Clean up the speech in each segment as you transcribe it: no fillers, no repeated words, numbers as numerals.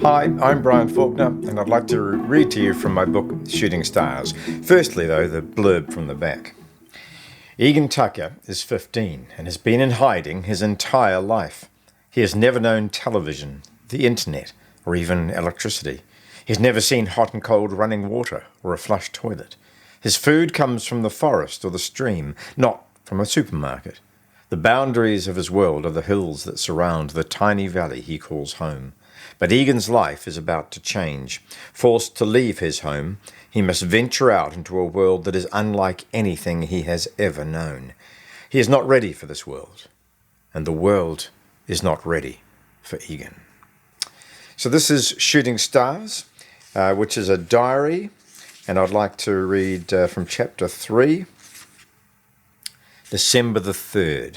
Hi, I'm Brian Falkner, and I'd like to read to you from my book, Shooting Stars. Firstly, though, the blurb from the back. Egan Tucker is 15 and has been in hiding his entire life. He has never known television, the internet, or even electricity. He's never seen hot and cold running water or a flush toilet. His food comes from the forest or the stream, not from a supermarket. The boundaries of his world are the hills that surround the tiny valley he calls home. But Egan's life is about to change. Forced to leave his home, he must venture out into a world that is unlike anything he has ever known. He is not ready for this world, and the world is not ready for Egan. So this is Shooting Stars, which is a diary, and I'd like to read from chapter 3, December the 3rd.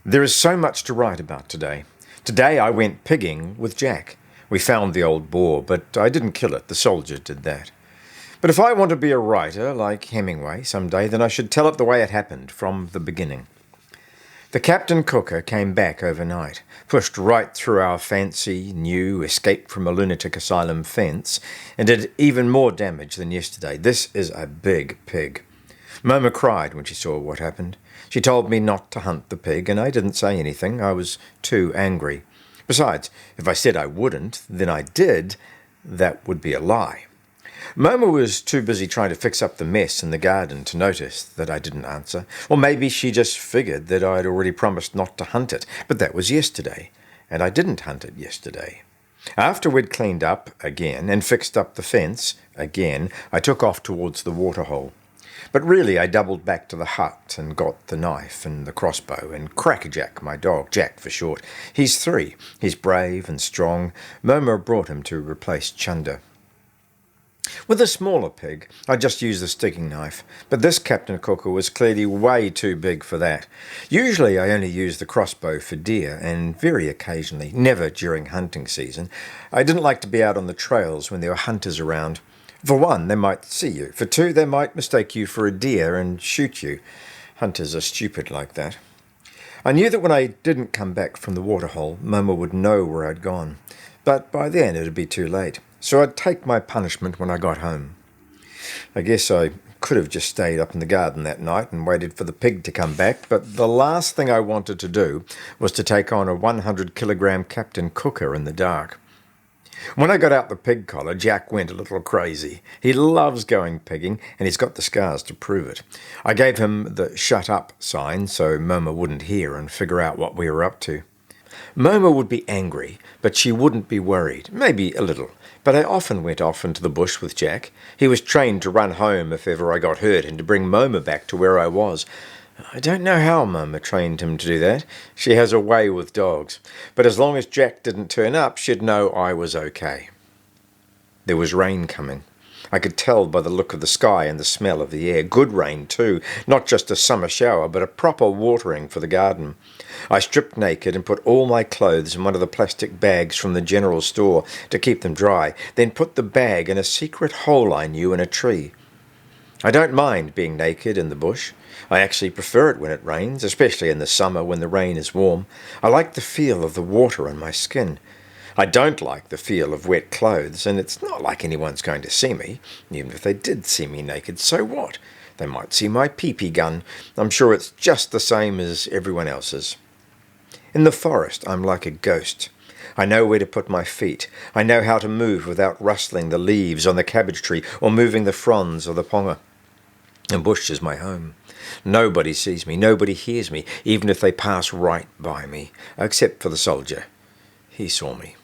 There is so much to write about today. Today I went pigging with Jack. We found the old boar, but I didn't kill it. The soldier did that. But if I want to be a writer like Hemingway someday, then I should tell it the way it happened from the beginning. The captain cooker came back overnight, pushed right through our fancy, new, escaped from a lunatic asylum fence, and did even more damage than yesterday. This is a big pig. Moma cried when she saw what happened. She told me not to hunt the pig, and I didn't say anything. I was too angry. Besides, if I said I wouldn't, then I did, that would be a lie. Moma was too busy trying to fix up the mess in the garden to notice that I didn't answer. Or maybe she just figured that I'd already promised not to hunt it, but that was yesterday, and I didn't hunt it yesterday. After we'd cleaned up again and fixed up the fence again, I took off towards the waterhole. But really, I doubled back to the hut and got the knife and the crossbow and Crackerjack, my dog, Jack for short. He's 3. He's brave and strong. Moma brought him to replace Chunder. With a smaller pig, I just used the sticking knife, but this Captain Cooker was clearly way too big for that. Usually I only use the crossbow for deer, and very occasionally, never during hunting season. I didn't like to be out on the trails when there were hunters around. For one, they might see you. For two, they might mistake you for a deer and shoot you. Hunters are stupid like that. I knew that when I didn't come back from the waterhole, Moma would know where I'd gone. But by then it'd be too late. So I'd take my punishment when I got home. I guess I could have just stayed up in the garden that night and waited for the pig to come back, but the last thing I wanted to do was to take on a 100-kilogram Captain Cooker in the dark. When I got out the pig collar, Jack went a little crazy. He loves going pigging, and he's got the scars to prove it. I gave him the shut up sign so Moma wouldn't hear and figure out what we were up to. Moma would be angry, but she wouldn't be worried, maybe a little. But I often went off into the bush with Jack. He was trained to run home if ever I got hurt and to bring Moma back to where I was. I don't know how Moma trained him to do that. She has a way with dogs. But as long as Jack didn't turn up, she'd know I was okay. There was rain coming. I could tell by the look of the sky and the smell of the air. Good rain, too. Not just a summer shower, but a proper watering for the garden. I stripped naked and put all my clothes in one of the plastic bags from the general store to keep them dry, then put the bag in a secret hole I knew in a tree. I don't mind being naked in the bush. I actually prefer it when it rains, especially in the summer when the rain is warm. I like the feel of the water on my skin. I don't like the feel of wet clothes, and it's not like anyone's going to see me. Even if they did see me naked, so what? They might see my pee-pee gun. I'm sure it's just the same as everyone else's. In the forest, I'm like a ghost. I know where to put my feet. I know how to move without rustling the leaves on the cabbage tree or moving the fronds of the ponga. The bush is my home. Nobody sees me, nobody hears me, even if they pass right by me, except for the soldier. He saw me.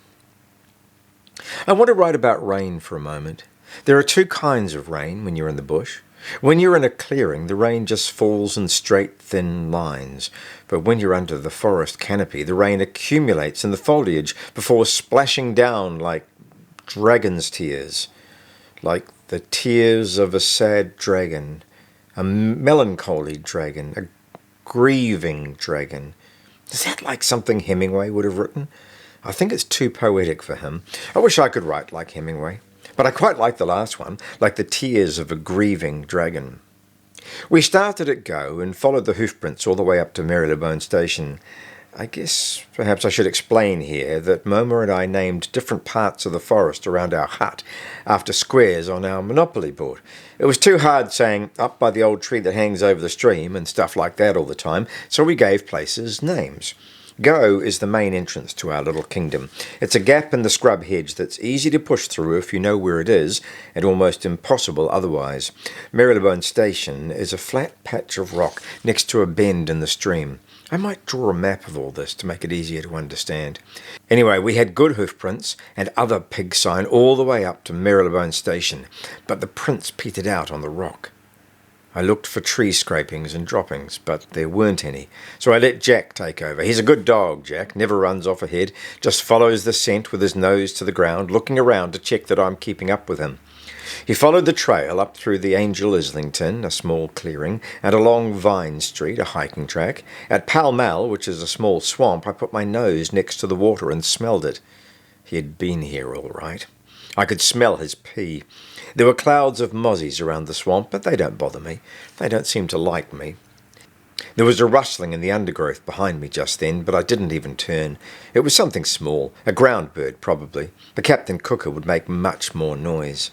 I want to write about rain for a moment. There are 2 kinds of rain when you're in the bush. When you're in a clearing, the rain just falls in straight, thin lines. But when you're under the forest canopy, the rain accumulates in the foliage before splashing down like dragon's tears, like the tears of a sad dragon, a melancholy dragon, a grieving dragon. Is that like something Hemingway would have written? I think it's too poetic for him. I wish I could write like Hemingway. But I quite like the last one, like the tears of a grieving dragon. We started at Go and followed the hoofprints all the way up to Marylebone Station. I guess perhaps I should explain here that Moma and I named different parts of the forest around our hut after squares on our Monopoly board. It was too hard saying up by the old tree that hangs over the stream and stuff like that all the time, so we gave places names. Go is the main entrance to our little kingdom. It's a gap in the scrub hedge that's easy to push through if you know where it is, and almost impossible otherwise. Marylebone Station is a flat patch of rock next to a bend in the stream. I might draw a map of all this to make it easier to understand. Anyway, we had good hoof prints and other pig sign all the way up to Marylebone Station, but the prints petered out on the rock. I looked for tree scrapings and droppings, but there weren't any, so I let Jack take over. He's a good dog, Jack, never runs off ahead, just follows the scent with his nose to the ground, looking around to check that I'm keeping up with him. He followed the trail up through the Angel Islington, a small clearing, and along Vine Street, a hiking track. At Pall Mall, which is a small swamp, I put my nose next to the water and smelled it. He had been here all right. I could smell his pee. There were clouds of mozzies around the swamp, but they don't bother me. They don't seem to like me. There was a rustling in the undergrowth behind me just then, but I didn't even turn. It was something small, a ground bird probably. The Captain Cooker would make much more noise.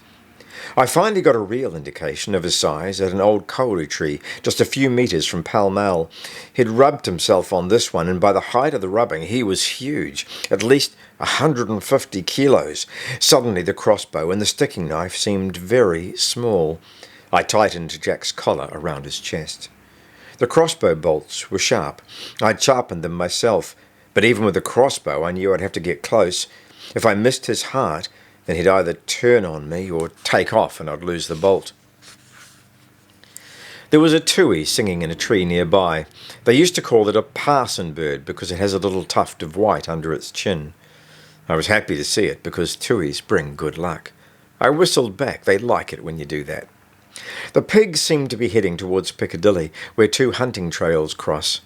I finally got a real indication of his size at an old kauri tree just a few metres from Pall Mall. He'd rubbed himself on this one, and by the height of the rubbing he was huge, at least 150 kilos. Suddenly the crossbow and the sticking knife seemed very small. I tightened Jack's collar around his chest. The crossbow bolts were sharp. I'd sharpened them myself, but even with the crossbow I knew I'd have to get close. If I missed his heart, then he'd either turn on me or take off and I'd lose the bolt. There was a tui singing in a tree nearby. They used to call it a parson bird because it has a little tuft of white under its chin. I was happy to see it because tuis bring good luck. I whistled back. They like it when you do that. The pigs seemed to be heading towards Piccadilly, where two hunting trails cross.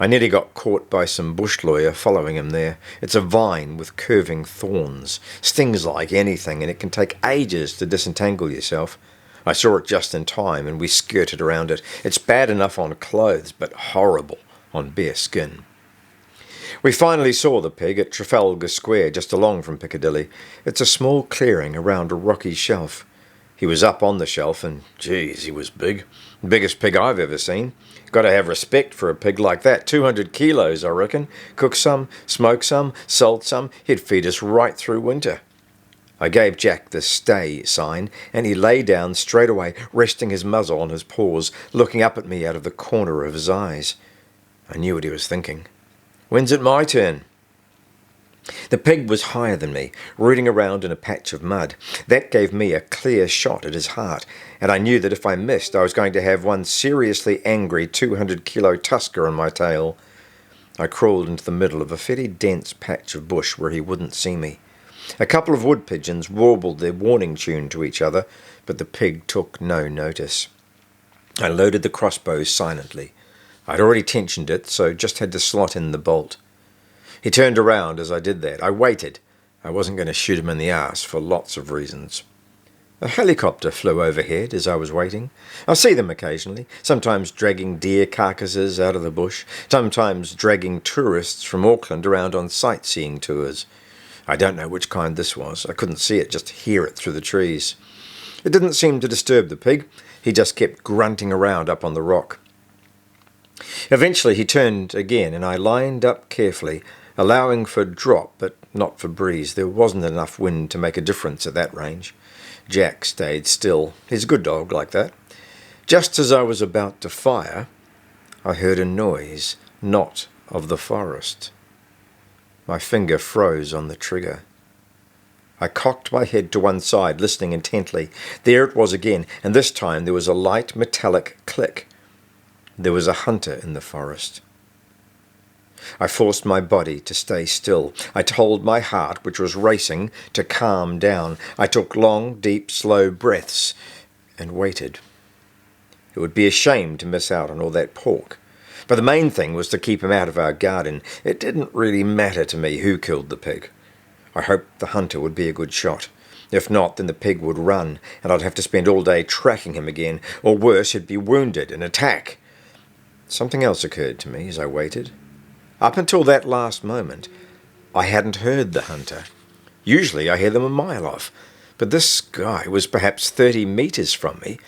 I nearly got caught by some bush lawyer following him there. It's a vine with curving thorns. Stings like anything, and it can take ages to disentangle yourself. I saw it just in time, and we skirted around it. It's bad enough on clothes, but horrible on bare skin. We finally saw the pig at Trafalgar Square, just along from Piccadilly. It's a small clearing around a rocky shelf. He was up on the shelf, and, geez, he was big. The biggest pig I've ever seen. Got to have respect for a pig like that. 200 kilos, I reckon. Cook some, smoke some, salt some. He'd feed us right through winter. I gave Jack the stay sign, and he lay down straight away, resting his muzzle on his paws, looking up at me out of the corner of his eyes. I knew what he was thinking. When's it my turn? The pig was higher than me, rooting around in a patch of mud. That gave me a clear shot at his heart, and I knew that if I missed, I was going to have one seriously angry 200-kilo tusker on my tail. I crawled into the middle of a fairly dense patch of bush where he wouldn't see me. A couple of wood pigeons warbled their warning tune to each other, but the pig took no notice. I loaded the crossbow silently. I'd already tensioned it, so just had to slot in the bolt. He turned around as I did that. I waited. I wasn't going to shoot him in the arse for lots of reasons. A helicopter flew overhead as I was waiting. I see them occasionally, sometimes dragging deer carcasses out of the bush, sometimes dragging tourists from Auckland around on sightseeing tours. I don't know which kind this was. I couldn't see it, just hear it through the trees. It didn't seem to disturb the pig. He just kept grunting around up on the rock. Eventually he turned again, and I lined up carefully, allowing for drop, but not for breeze. There wasn't enough wind to make a difference at that range. Jack stayed still. He's a good dog like that. Just as I was about to fire, I heard a noise, not of the forest. My finger froze on the trigger. I cocked my head to one side, listening intently. There it was again, and this time there was a light metallic click. There was a hunter in the forest. I forced my body to stay still. I told my heart, which was racing, to calm down. I took long, deep, slow breaths and waited. It would be a shame to miss out on all that pork. But the main thing was to keep him out of our garden. It didn't really matter to me who killed the pig. I hoped the hunter would be a good shot. If not, then the pig would run, and I'd have to spend all day tracking him again, or worse, he'd be wounded and attack. Something else occurred to me as I waited. Up until that last moment, I hadn't heard the hunter. Usually I hear them a mile off, but this guy was perhaps 30 meters from me,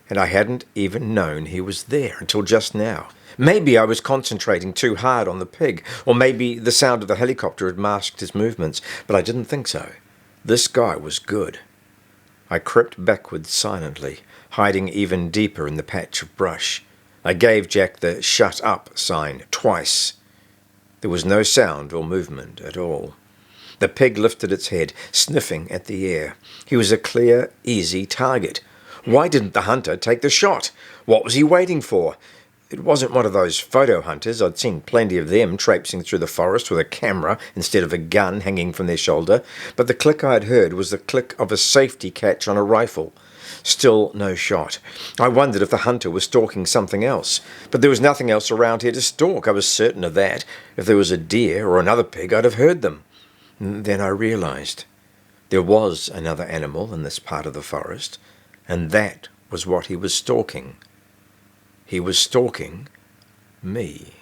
and I hadn't even known he was there until just now. Maybe I was concentrating too hard on the pig, or maybe the sound of the helicopter had masked his movements, but I didn't think so. This guy was good. I crept backwards silently, hiding even deeper in the patch of brush. I gave Jack the "shut up" sign twice. There was no sound or movement at all. The pig lifted its head, sniffing at the air. He was a clear, easy target. Why didn't the hunter take the shot? What was he waiting for? It wasn't one of those photo hunters. I'd seen plenty of them traipsing through the forest with a camera instead of a gun hanging from their shoulder, but the click I had heard was the click of a safety catch on a rifle. Still no shot. I wondered if the hunter was stalking something else, but there was nothing else around here to stalk. I was certain of that. If there was a deer or another pig, I'd have heard them. Then I realized there was another animal in this part of the forest, and that was what he was stalking. He was stalking me.